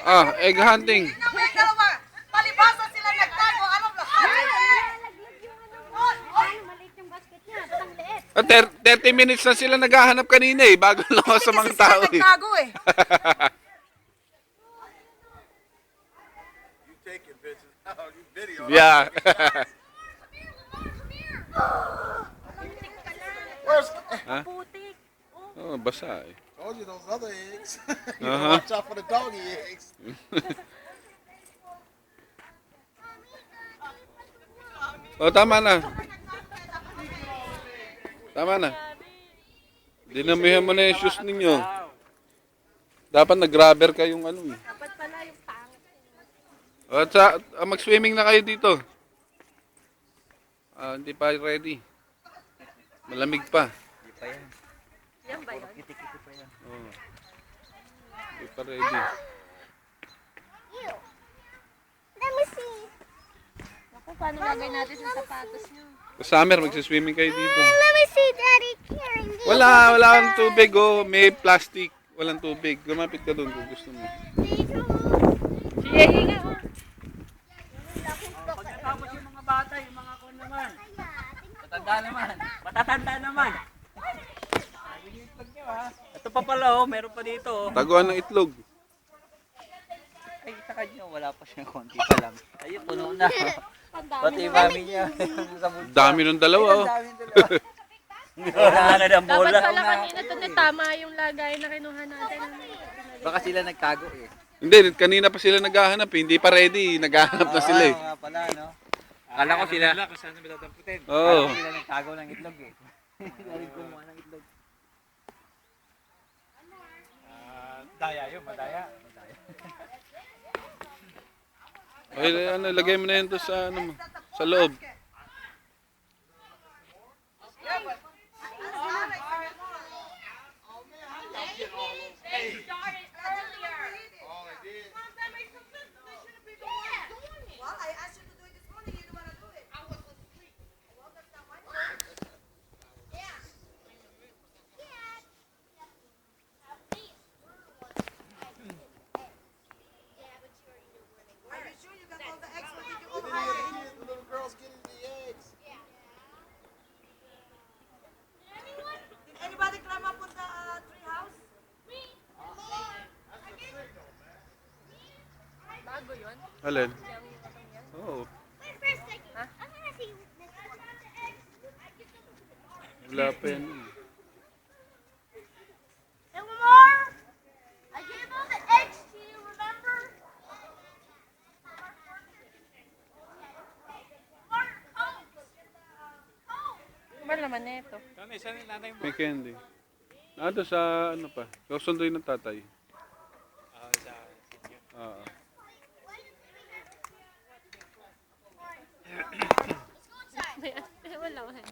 Ah, egg hunting. Palibasa sila nagtago. Ano ba? Ah, 30 minutes na sila naghahanap kanina eh, bago lumawas sa mga tao eh. Nagtago eh. Yeah. Huh? Putik. Oh, basa eh. Told you those other eggs. You Uh-huh. gotta watch out for the doggy eggs. Oh, tama na. Tama na. Dinamihan mo na yung shoes ninyo. Dapat nag-rubber kayong ano eh. Dapat pala yung pangit. At mag-swimming na kayo dito. Ah, hindi pa ready. Malamig pa. Yan ba yun? Oh. Hindi pa ready. Let me see. Naku, paano gagawin natin sa sapatos nyo? Sa summer, mag-swimming kayo dito. Let me see Daddy carrying these. Wala kang tubig oh. May plastic. Walang tubig. Gumapit ka doon kung gusto mo. Si Yeye nga, oh. Pagkatapos yung mga bata, yung mga kon naman. Matanda naman. Matatanda naman. Yung itlog nyo ha. Ito pa pala oh, meron pa dito oh. Taguan ng itlog. Ay, sa kanya, wala pa siyang konti pa lang. Ayun, puno na. Ang dami Pati na. mami niya. Sa bulsa. Dami ng dalawa oh. Dami dalawa. Wala na ng Dapat bola. pala kanina ito na tama yung lagay na kinuha natin. Baka sila nagtago eh. Hindi, kanina pa sila naghahanap eh. Hindi pa ready. Naghahanap na sila eh. Oo nga pala, no? Akala ko sila. Akala kung saan nila damputin. Oo. Sila nagtago ng itlog eh. Sila kumuha ng itlog. Daya yun, madaya. Ay, ano, lagay mo na yun doon sa, ano mo, sa loob. Well, I asked you to do it this morning. You didn't want to do it. I was asleep. Well, that's not my fault. Are you sure you got all the eggs? Or did you open it? The little girl's getting the eggs. Did anybody climb up on the tree house? Bago yun? Alin? Oo. First, I wanna see. Wala pa yan. And one more. I gave all the eggs to you, remember? Kumal naman na ito. May candy. Nado sa, ano pa, susunduin ng tatay.